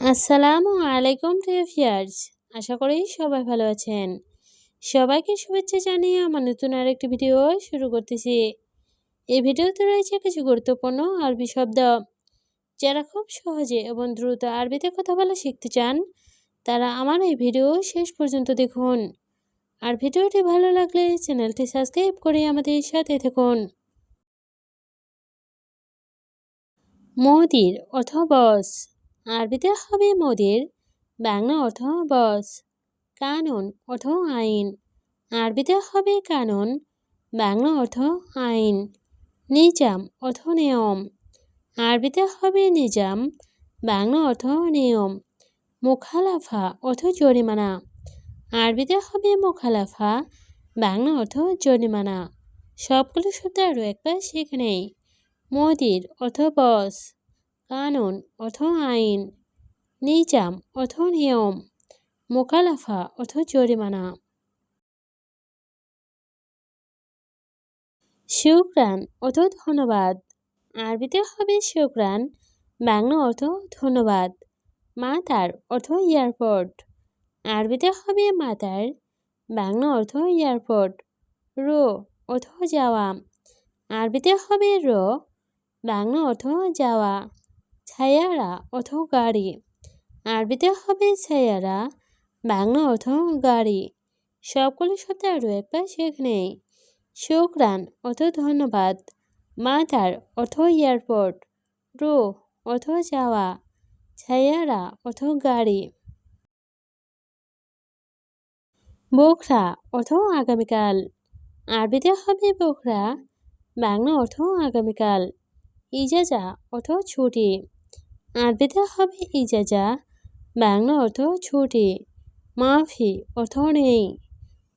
আসসালামু আলাইকুম প্রিয় ভিউয়ার্স, আশা করি সবাই ভালো আছেন। সবাইকে শুভেচ্ছা জানিয়ে আমার নতুন আরেকটি ভিডিও শুরু করতেছি। এই ভিডিওতে রয়েছে কিছু গুরুত্বপূর্ণ আরবি শব্দ। যারা খুব সহজে এবং দ্রুত আরবিতে কথা বলা শিখতে চান, তারা আমার এই ভিডিও শেষ পর্যন্ত দেখুন। আর ভিডিওটি ভালো লাগলে চ্যানেলটি সাবস্ক্রাইব করে আমাদের সাথে থাকুন। মুদির অথবা বস, আরবিতে হবে মুদির, বাংলা অর্থ বস। কানুন অর্থ আইন, আরবিতে হবে কানুন, বাংলা অর্থ আইন। নিজাম অর্থ নিয়ম, আরবিতে হবে নিজাম, বাংলা অর্থ নিয়ম। মুখালাফা অর্থ জরিমানা, আরবিতে হবে মুখালাফা, বাংলা অর্থ জরিমানা। সবগুলো শব্দ আরও একবার শিখে নেই। মুদির অর্থ বস, কানুন অর্থ আইন, নিজাম অর্থ নিয়ম, মোকালাফা অর্থ জরিমানা। শুকরান অর্থ ধন্যবাদ, আরবিতে হবে শুকরান, বাংলা অর্থ ধন্যবাদ। মাতার অর্থ এয়ারপোর্ট, আরবিতে হবে মাতার, বাংলা অর্থ এয়ারপোর্ট। রো অর্থ যাওয়া, আরবিতে হবে রো, বাংলা অর্থ যাওয়া। ছায়ারা অর্থ গাড়ি, আরবিতে হবে ছায়ারা, বাংলা অর্থ গাড়ি। সবগুলো শব্দ আরও একবার শিখে নেই। শুকরান অর্থ ধন্যবাদ, মাতার অর্থ এয়ারপোর্ট, রো অর্থ যাওয়া, ছায়ারা অর্থ গাড়ি। বোখরা অর্থ আগামীকাল, আরবিতে হবে বোখরা, বাংলা অর্থ আগামীকাল। ইজাজা অর্থ ছুটি, আরবিতে হবে ইজাজা, বাংলা অর্থ ছুটি। মাফি অর্থ নেই,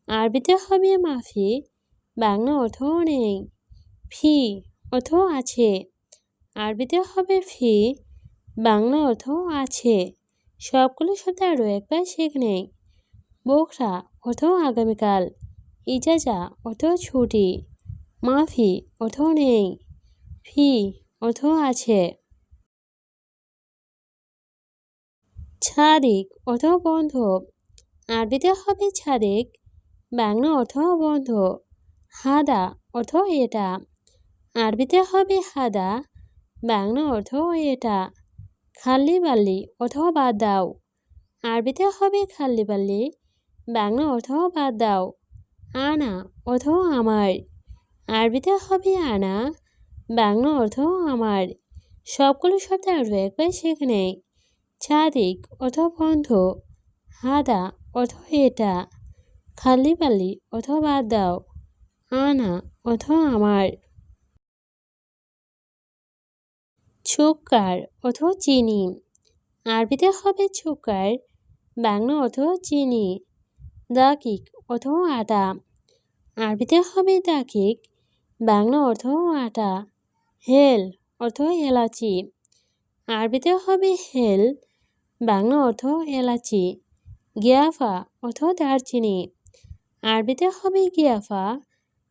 আরবিতে হবে মাফি, বাংলা অর্থ নেই। ফি অর্থ আছে, আরবিতে হবে ফি, বাংলা অর্থ আছে। সবগুলো শব্দ আরও একবার শিখে নেই। বোখরা অর্থ আগামীকাল, ইজাজা অর্থ ছুটি, মাফি অর্থ নেই, ফি অর্থ আছে। ছাদিক অর্থ বন্ধ, আরবিতে হবে ছাদিক, বাংলা অর্থ বন্ধ। হাদা অর্থ এটা, আরবিতে হবে হাদা, বাংলা অর্থ এটা। খাল্লি বাল্লি অর্থ বাদ দাও, আরবিতে হবে খাল্লি বাল্লি, বাংলা অর্থ বাদ দাও। আনা অর্থ আমার, আরবিতে হবে আনা, বাংলা অর্থ আমার। সবগুলো শব্দ আরও একবার শিখে নেই। ছাদিক অর্থ বন্ধ, হাদা অর্থ এটা, খাল্লি বাল্লি অর্থ বাদ দাও, আনা অর্থ আমার। সুক্কার অর্থ চিনি, আরবিতে হবে সুক্কার, বাংলা অর্থ চিনি। দাকিক অর্থ আটা, আরবিতে হবে দাকিক, বাংলা অর্থ আটা। হেল অর্থ এলাচি, আরবিতে হবে হেল, বাংলা অর্থ এলাচি। গিয়াফা অর্থ দারচিনি, আরবিতে হবে গিয়াফা,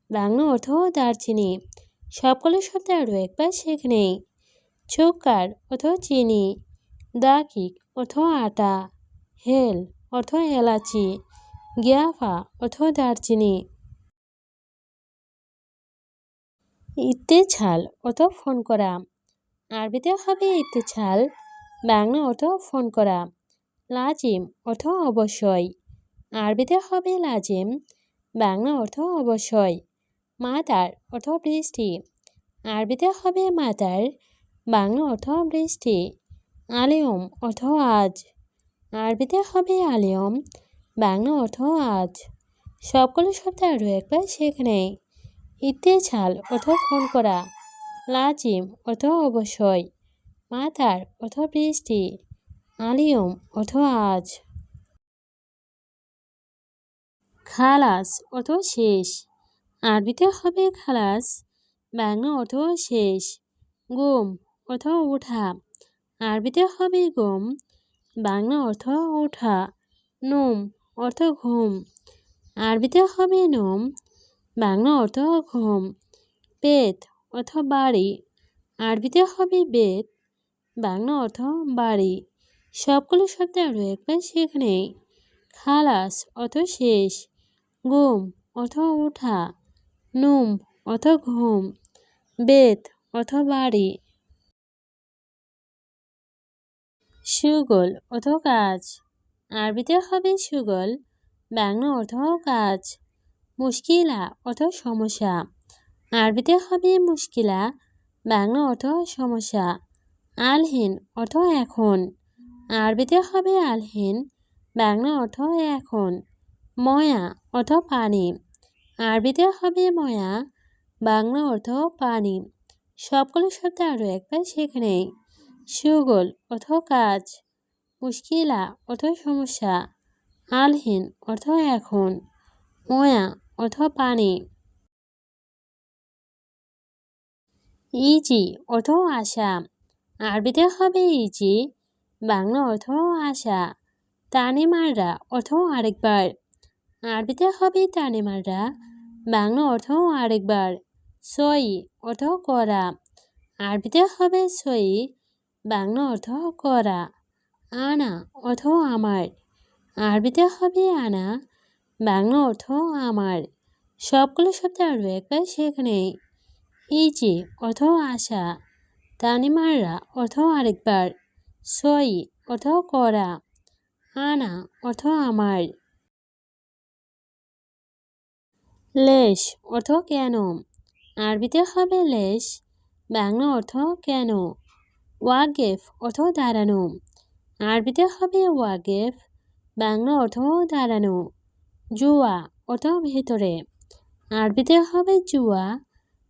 বাংলা অর্থ দারচিনি। সবগুলো শব্দ আরও একবার শিখে নেই। সুক্কার অর্থ চিনি, দাকিক অর্থ আটা, হেল অর্থ এলাচি, গিয়াফা অর্থ দারচিনি। ইত্তেছাল অর্থ ফোন করা, আরবিতে হবে ইত্তেছাল, বাংলা অর্থ ফোন করা। লাজিম অর্থ অবশ্যই, আরবিতে হবে লাজিম, বাংলা অর্থ অবশ্যই। মাতার অর্থ বৃষ্টি, আরবিতে হবে মাতার, বাংলা অর্থ বৃষ্টি। আলিয়ম অর্থ আজ, আরবিতে হবে আলিয়ম, বাংলা অর্থ আজ। সবগুলো শব্দ আরও একবার শিখে নেই। ইত্তেছাল অর্থ ফোন করা, লাজিম অর্থ অবশ্যই, মাতার অর্থ বৃষ্টি, আলিয়ম অর্থ আজ। খালাস অর্থ শেষ, আরবিতে হবে খালাস, বাংলা অর্থ শেষ। গুম অর্থ ওঠা, আরবিতে হবে গুম, বাংলা অর্থ ওঠা। নুম অর্থ ঘুম, আরবিতে হবে নুম, বাংলা অর্থ ঘুম। বেত অর্থ বাড়ি, আরবিতে হবে বেত, বাংলা অর্থ বাড়ি। সবগুলো শব্দ আরও একবার শিখে নেই। খালাস অর্থ শেষ, ঘুম অর্থ ওঠা, নুম অর্থ ঘুম, বেত অর্থ বাড়ি, সুগল অর্থ কাজ। আরবিতে হবে সুগল, বাংলা অর্থ কাজ। মুশকিলা অর্থ সমস্যা, আরবিতে হবে মুশকিলা, বাংলা অর্থ সমস্যা। আলহিন অর্থ এখন, আরবিতে হবে আলহিন, বাংলা অর্থ এখন। ময়া অর্থ পানি, আরবিতে হবে ময়া, বাংলা অর্থ পানি। সবগুলো শব্দ আরও একবার শিখে নেই। সুগল অর্থ কাজ, মুশকিলা অর্থ সমস্যা, আলহিন অর্থ এখন, ময়া অর্থ পানি। ইজি অর্থ আশা, আরবিতে হবে ইজি, বাংলা অর্থ আশা। তানিমাররা অর্থ আরেকবার, আরবিতে হবে তানিমাররা, বাংলা অর্থ আরেকবার। সই অর্থ করা, আরবিতে হবে সই, বাংলা অর্থ করা। আনা অর্থ আমার, আরবিতে হবে আনা, বাংলা অর্থ আমার। সবগুলো শব্দ আরও একবার শিখে নেই। ইজি অর্থ আশা, তানিমাররা অর্থ আরেকবার, সই অর্থ করা, আনা অর্থ আমার। লেশ অর্থ কেন, আরবিতে হবে লেশ, বাংলা অর্থ কেন। ওয়াগেফ অর্থ দাঁড়ানো, আরবিতে হবে ওয়াগেফ, বাংলা অর্থ দাঁড়ানো। জুয়া অর্থ ভেতরে, আরবিতে হবে জুয়া,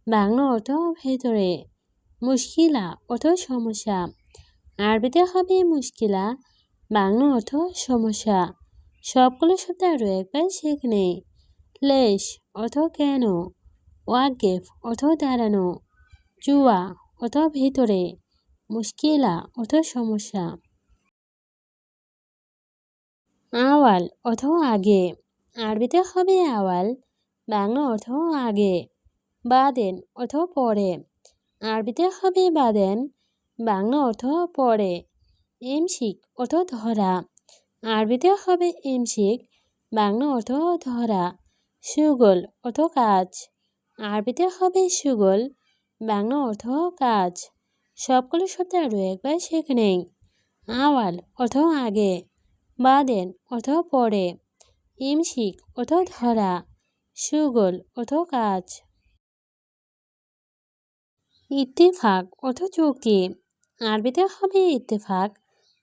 বাংলা অর্থ ভেতরে। মুশকিলা অর্থ সমস্যা, আরবিতে হবে মুশকিলা, বাংলা অর্থ সমস্যা। সবগুলো শব্দ আরও একবার শিখে নেই। লেশ অর্থ কেন, ওয়াগেফ অর্থ দাঁড়ানো, জুয়া অর্থ ভেতরে, মুশকিলা অর্থ সমস্যা। আওয়াল অর্থ আগে, আরবিতে হবে আওয়াল, বাংলা অর্থ আগে। বাদেন অর্থ পরে, আরবিতে হবে বাদেন, বাংলা অর্থ পরে। এমসিক অর্থ ধরা, আরবিতে হবে এমসিক, বাংলা অর্থ ধরা। সুগল অর্থ কাজ, আরবিতে হবে সুগল, বাংলা অর্থ কাজ। সবগুলো শব্দ আরও একবার শিখে নেই। আওয়াল অর্থ আগে, বাদেন অর্থ পরে, ইমসিক অর্থ ধরা, সুগল অর্থ কাজ। ইত্তেফাক অর্থ চুক্তি, আরবিতে হবে ইত্তেফাক,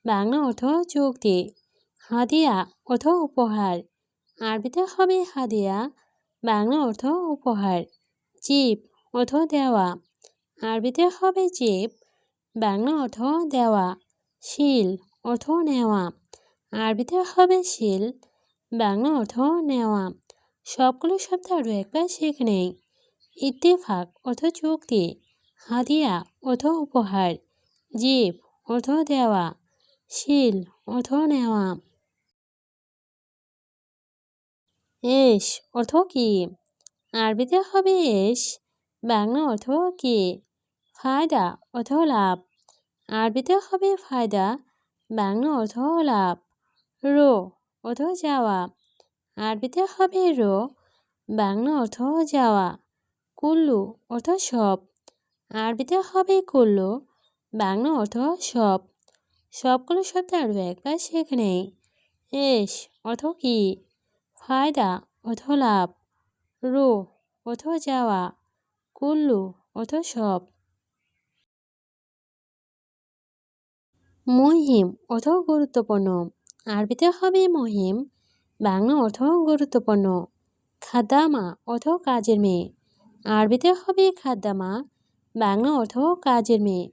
বাংলা অর্থ চুক্তি। হাদিয়া অর্থ উপহার, আরবিতে হবে হাদিয়া, বাংলা অর্থ উপহার। জিপ অর্থ দেওয়া, আরবিতে হবে জিপ, বাংলা অর্থ দেওয়া। শিল অর্থ নেওয়া, আরবিতে হবে শিল, বাংলা অর্থ নেওয়া। সবগুলো শব্দ আরও একবার শিখে নেই। ইত্তেফাক অর্থ চুক্তি, হাদিয়া অর্থ উপহার, জিপ অর্থ দেওয়া, শিল অর্থ নেওয়া। এশ অর্থ কি, আরবিতে হবে এশ, বাংলা অর্থ কি। ফায়দা অর্থ লাভ, আরবিতে হবে ফায়দা, বাংলা অর্থ লাভ। রো অর্থ যাওয়া, আরবিতে হবে রো, বাংলা অর্থ যাওয়া। কুল্লু অর্থ সব, আরবিতে হবে কুল্লু, বাংলা অর্থ সব। সবগুলো শব্দ আরও একবার শিখে নেই। এশ অর্থ কি, ফায়দা অর্থ লাভ, রো অর্থ যাওয়া, কুল্লু অর্থ সব। মুহিম অর্থ গুরুত্বপূর্ণ, আরবিতে হবে মুহিম, বাংলা অর্থ গুরুত্বপূর্ণ। খাদ্দামা অর্থ কাজের মেয়ে, আরবিতে হবে খাদ্দামা, বাংলা অর্থ কাজের মেয়ে।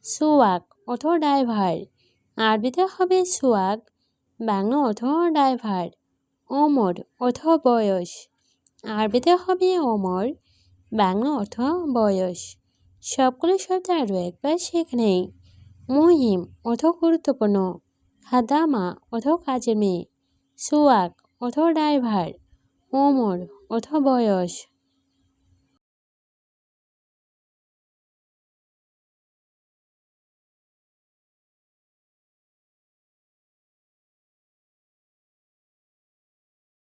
সুয়াক অর্থ ড্রাইভার, আরবিতে হবে সুয়াক, বাংলা অর্থ ড্রাইভার। ওমর অর্থ বয়স, আরবিতে হবে ওমর, বাংলা অর্থ বয়স। সবগুলো শব্দ আরও একবার শিখে নেই। মুহিম অর্থ গুরুত্বপূর্ণ, খাদ্দামা অর্থ কাজের মেয়ে, সুয়াক অর্থ ড্রাইভার, ওমর অর্থ বয়স।